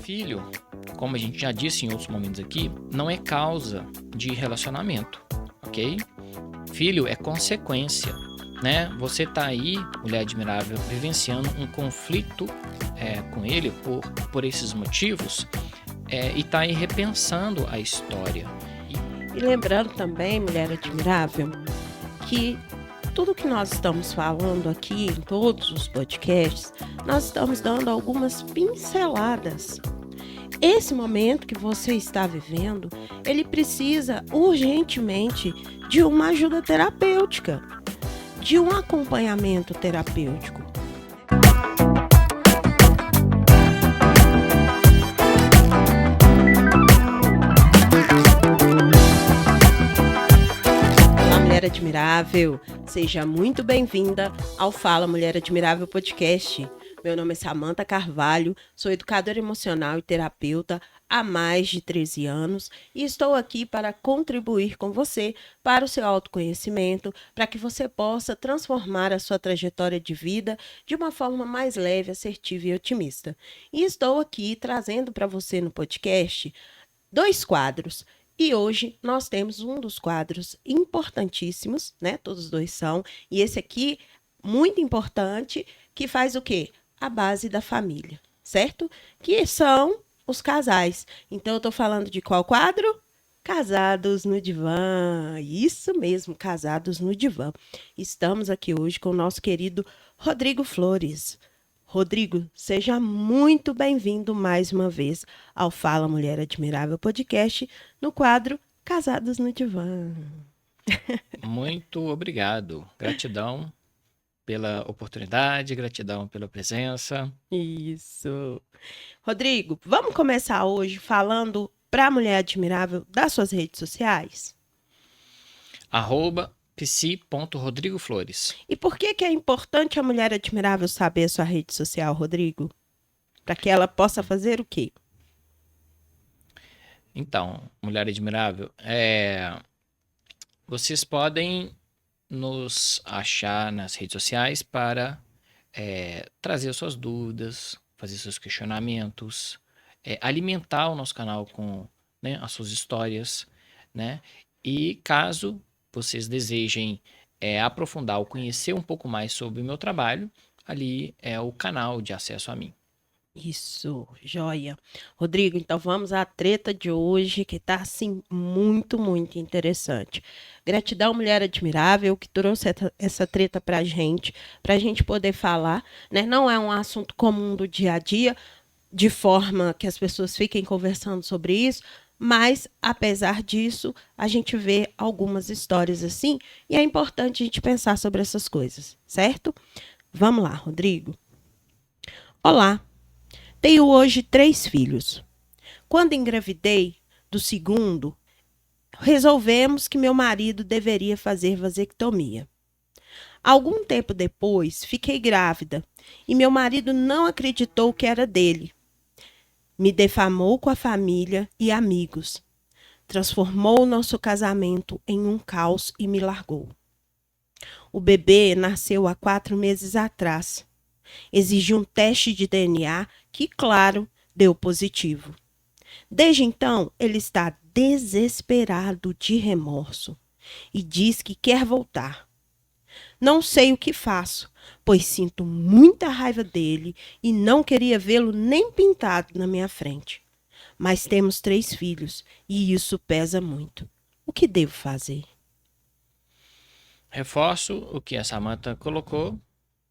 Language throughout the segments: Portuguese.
Filho, como a gente já disse em outros momentos aqui, não é causa de relacionamento, ok? Filho é consequência, né? Você tá aí, mulher admirável, vivenciando um conflito com ele por esses motivos e tá aí repensando a história. E lembrando também, mulher admirável, que tudo que nós estamos falando aqui em todos os podcasts, nós estamos dando algumas pinceladas. Esse momento que você está vivendo, ele precisa urgentemente de uma ajuda terapêutica, de um acompanhamento terapêutico. Olá, mulher admirável, seja muito bem-vinda ao Fala Mulher Admirável Podcast. Meu nome é Samantha Carvalho, sou educadora emocional e terapeuta há mais de 13 anos e estou aqui para contribuir com você para o seu autoconhecimento, para que você possa transformar a sua trajetória de vida de uma forma mais leve, assertiva e otimista. E estou aqui trazendo para você no podcast 2 quadros. E hoje nós temos um dos quadros importantíssimos, né? Todos dois são. E esse aqui, muito importante, que faz o quê? A base da família, certo? Que são os casais. Então, eu estou falando de qual quadro? Casados no Divã. Isso mesmo, Casados no Divã. Estamos aqui hoje com o nosso querido Rodrigo Flores. Rodrigo, seja muito bem-vindo mais uma vez ao Fala Mulher Admirável Podcast, no quadro Casados no Divã. Muito obrigado. Gratidão pela oportunidade, gratidão pela presença. Isso. Rodrigo, vamos começar hoje falando para a Mulher Admirável das suas redes sociais? @psi.rodrigoflores. E por que é importante a Mulher Admirável saber a sua rede social, Rodrigo? Para que ela possa fazer o quê? Então, mulher admirável, vocês podem nos achar nas redes sociais para trazer suas dúvidas, fazer seus questionamentos, alimentar o nosso canal com, né, as suas histórias, né? E caso vocês desejem aprofundar ou conhecer um pouco mais sobre o meu trabalho, ali é o canal de acesso a mim. Isso, joia. Rodrigo, então vamos à treta de hoje, que tá assim muito, muito interessante. Gratidão, Mulher Admirável, que trouxe essa treta pra gente poder falar, né? Não é um assunto comum do dia a dia, de forma que as pessoas fiquem conversando sobre isso, mas apesar disso, a gente vê algumas histórias assim, e é importante a gente pensar sobre essas coisas, certo? Vamos lá, Rodrigo. Olá. Tenho hoje 3 filhos. Quando engravidei do segundo, resolvemos que meu marido deveria fazer vasectomia. Algum tempo depois, fiquei grávida e meu marido não acreditou que era dele. Me defamou com a família e amigos. Transformou o nosso casamento em um caos e me largou. O bebê nasceu há 4 meses atrás. Exigi um teste de DNA que, claro, deu positivo. Desde então, ele está desesperado de remorso e diz que quer voltar. Não sei o que faço, pois sinto muita raiva dele e não queria vê-lo nem pintado na minha frente. Mas temos 3 filhos e isso pesa muito. O que devo fazer? Reforço o que a Samantha colocou,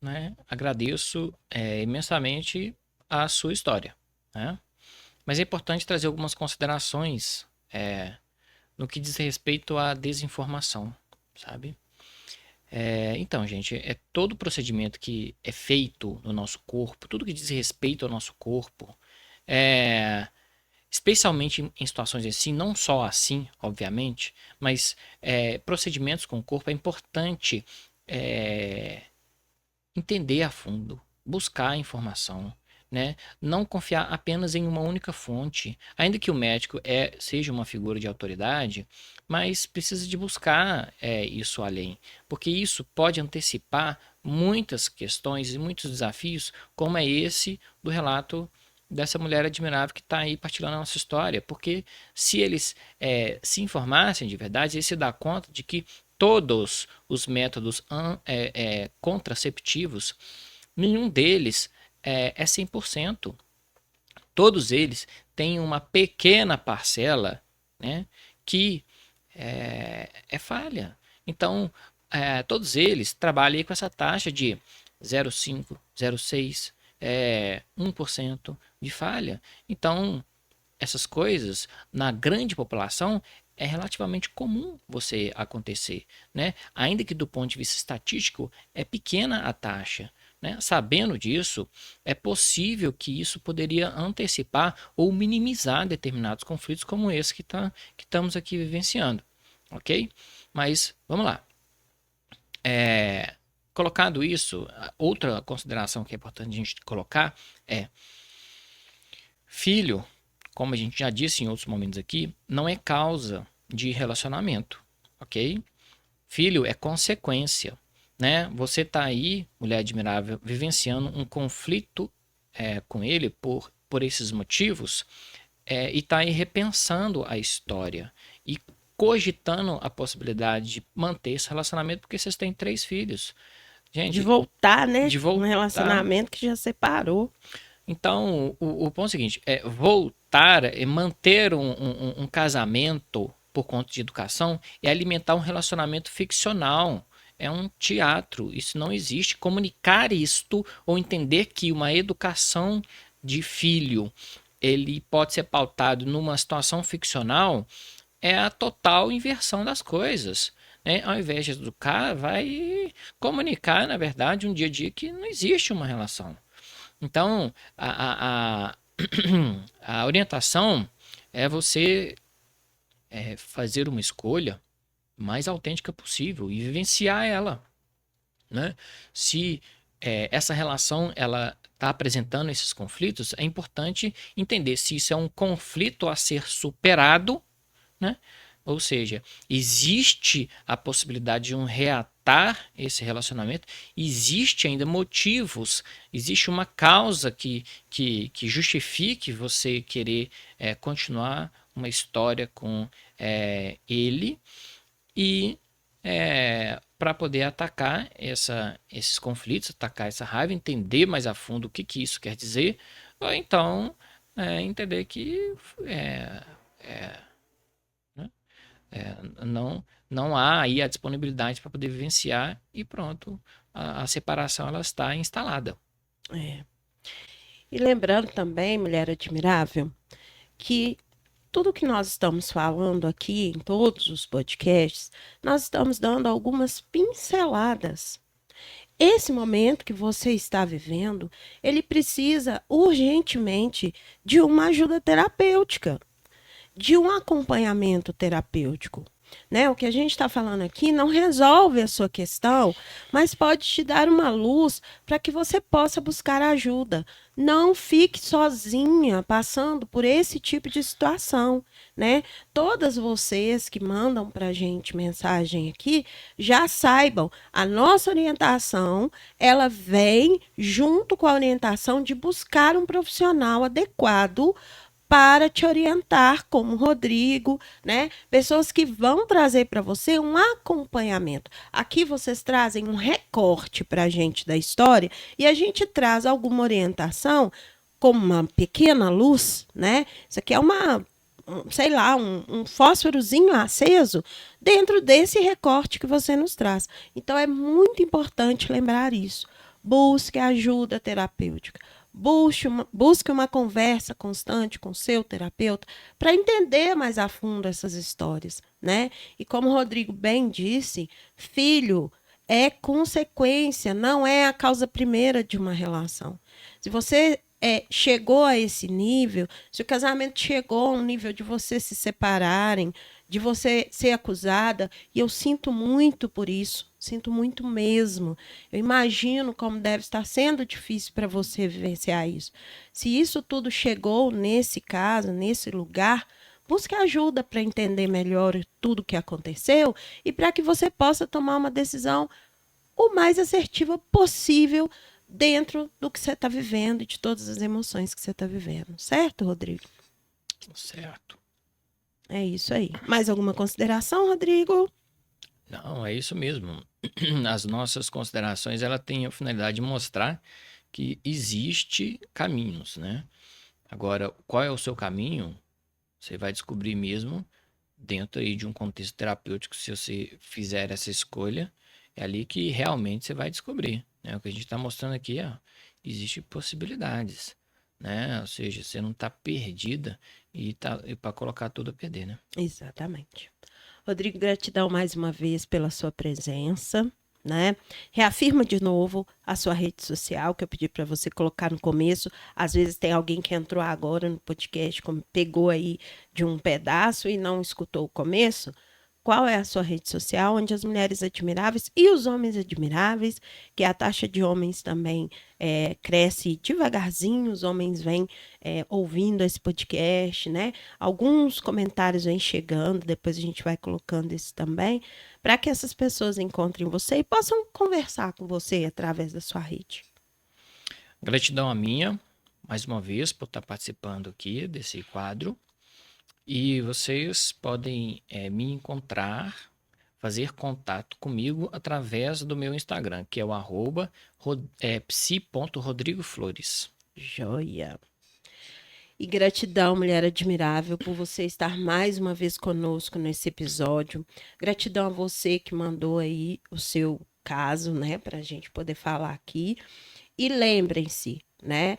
né? Agradeço imensamente a sua história, né? Mas é importante trazer algumas considerações no que diz respeito à desinformação, sabe? Então, gente, todo procedimento que é feito no nosso corpo, tudo que diz respeito ao nosso corpo, especialmente em situações assim, não só assim, obviamente, mas procedimentos com o corpo é importante entender a fundo, buscar informação, né? Não confiar apenas em uma única fonte, ainda que o médico seja uma figura de autoridade, mas precisa de buscar isso além, porque isso pode antecipar muitas questões e muitos desafios, como é esse do relato dessa mulher admirável que está aí partilhando a nossa história. Porque se eles se informassem de verdade, eles se dão conta de que todos os métodos contraceptivos, nenhum deles é 100%. Todos eles têm uma pequena parcela, né, que é falha. Então, todos eles trabalham aí com essa taxa de 0,5, 0,6, 1% de falha. Então, essas coisas, na grande população, é relativamente comum você acontecer, né? Ainda que do ponto de vista estatístico, é pequena a taxa. Né? Sabendo disso, é possível que isso poderia antecipar ou minimizar determinados conflitos como esse que estamos aqui vivenciando, ok? Mas vamos lá. Colocado isso, outra consideração que é importante a gente colocar é: filho, como a gente já disse em outros momentos aqui, não é causa de relacionamento, ok? Filho é consequência, né? Você está aí, mulher admirável, vivenciando um conflito com ele por esses motivos, e está aí repensando a história e cogitando a possibilidade de manter esse relacionamento porque vocês têm 3 filhos. De Gente, voltar, né? de Um voltar. relacionamento que já separou. Então, o ponto é o seguinte: voltar, manter um casamento por conta de educação é alimentar um relacionamento ficcional. É um teatro, isso não existe. Comunicar isto ou entender que uma educação de filho ele pode ser pautado numa situação ficcional é a total inversão das coisas. Né? Ao invés de educar, vai comunicar, na verdade, um dia a dia que não existe uma relação. Então, a orientação é você fazer uma escolha mais autêntica possível e vivenciar ela. Né? Se essa relação ela está apresentando esses conflitos, é importante entender se isso é um conflito a ser superado, né? Ou seja, existe a possibilidade de um reatar esse relacionamento, existe ainda motivos, existe uma causa que justifique você querer continuar uma história com ele e para poder atacar esses conflitos, atacar essa raiva, entender mais a fundo o que isso quer dizer, ou então entender que né, não há aí a disponibilidade para poder vivenciar e pronto, a separação ela está instalada. É. E lembrando também, mulher admirável, que tudo que nós estamos falando aqui em todos os podcasts, nós estamos dando algumas pinceladas. Esse momento que você está vivendo, ele precisa urgentemente de uma ajuda terapêutica, de um acompanhamento terapêutico. Né? O que a gente está falando aqui não resolve a sua questão, mas pode te dar uma luz para que você possa buscar ajuda. Não fique sozinha passando por esse tipo de situação. Né? Todas vocês que mandam para a gente mensagem aqui, já saibam, a nossa orientação, ela vem junto com a orientação de buscar um profissional adequado para te orientar, como o Rodrigo, né? Pessoas que vão trazer para você um acompanhamento. Aqui vocês trazem um recorte para a gente da história e a gente traz alguma orientação como uma pequena luz, né? Isso aqui é sei lá, um fósforozinho aceso dentro desse recorte que você nos traz. Então é muito importante lembrar isso. Busque ajuda terapêutica. Busque uma conversa constante com seu terapeuta para entender mais a fundo essas histórias, né? E como o Rodrigo bem disse, filho é consequência, não é a causa primeira de uma relação. Se você chegou a esse nível, se o casamento chegou a um nível de vocês se separarem, de você ser acusada, e eu sinto muito por isso, sinto muito mesmo. Eu imagino como deve estar sendo difícil para você vivenciar isso. Se isso tudo chegou nesse caso, nesse lugar, busque ajuda para entender melhor tudo o que aconteceu e para que você possa tomar uma decisão o mais assertiva possível dentro do que você está vivendo e de todas as emoções que você está vivendo. Certo, Rodrigo? Certo. É isso aí. Mais alguma consideração, Rodrigo? Não, é isso mesmo. As nossas considerações, ela tem a finalidade de mostrar que existe caminhos, né? Agora, qual é o seu caminho? Você vai descobrir mesmo dentro aí de um contexto terapêutico, se você fizer essa escolha, é ali que realmente você vai descobrir, né? O que a gente está mostrando aqui, ó, existe possibilidades, né? Ou seja, você não está perdida e tá para colocar tudo a perder, né? Exatamente. Rodrigo, gratidão mais uma vez pela sua presença, né? Reafirma de novo a sua rede social, que eu pedi para você colocar no começo. Às vezes tem alguém que entrou agora no podcast, pegou aí de um pedaço e não escutou o começo. Qual é a sua rede social, onde as mulheres admiráveis e os homens admiráveis, que a taxa de homens também cresce devagarzinho, os homens vêm ouvindo esse podcast, né? Alguns comentários vêm chegando, depois a gente vai colocando isso também, para que essas pessoas encontrem você e possam conversar com você através da sua rede. Gratidão a minha, mais uma vez, por estar participando aqui desse quadro. E vocês podem me encontrar, fazer contato comigo através do meu Instagram, que é o @psi.rodrigoflores. Joia! E gratidão, mulher admirável, por você estar mais uma vez conosco nesse episódio. Gratidão a você que mandou aí o seu caso, né, para a gente poder falar aqui. E lembrem-se, né,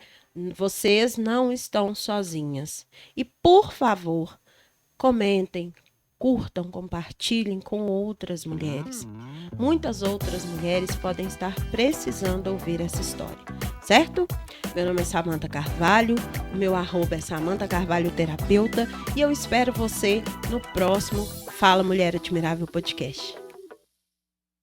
vocês não estão sozinhas. E, por favor, comentem, curtam, compartilhem com outras mulheres. Muitas outras mulheres podem estar precisando ouvir essa história, certo? Meu nome é Samantha Carvalho, o meu @ é Samantha Carvalho Terapeuta e eu espero você no próximo Fala Mulher Admirável Podcast.